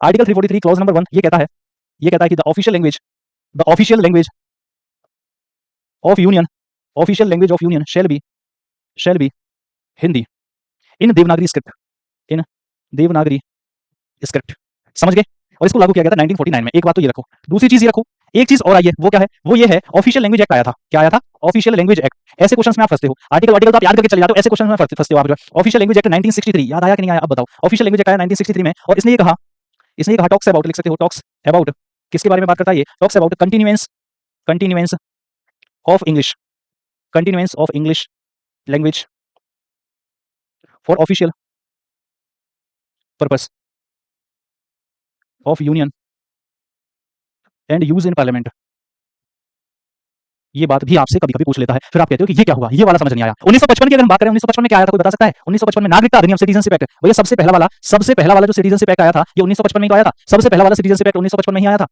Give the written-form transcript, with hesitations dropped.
Article 343 clause number 1 ये कहता है कि the official language of union shall be Hindi in Devanagari script. समझ गए? और इसको लागू किया गया था 1949 में। एक बात तो ये रखो, दूसरी चीज ये रखो, एक चीज और आई है, वो क्या है? वो ये है ऑफिशियल लैंग्वेज एक्ट आया था। क्या आया था? Official language act. ऐसे क्वेश्चंस में आप फंसते हो, आर्टिकल तो आप याद करके चले जाते हो, ऐसे क्वेश्चंस में फंसते हो आप। ऑफिशियल लैंग्वेज एक्ट 1963 याद आया कि नहीं आया? अब बताओ। ऑफिशियल लैंग्वेज एक्ट आया 1963 में, और इसने ये कहा टॉक्स अबाउट, लिख सकते हो टॉक्स अबाउट, किसके बारे में बात करता है ये? Talks about continuance of English language for official purpose of union and use in parliament. ये बात भी आपसे कभी-कभी पूछ लेता है, फिर आप कहते हो कि ये क्या हुआ? ये वाला समझ नहीं आया। 1955 की अगर हम बात करें, 1955 में क्या आया था, कोई बता सकता है? 1955 में नागरिकता अधिनियम, सिटीजनशिप एक्ट। भैया सबसे पहला वाला जो सिटीजनशिप एक्ट आया था, ये 1955 में ही तो आया था। सबसे पहला वाला सिटीजनशिप एक्ट 1955 में ही आया था।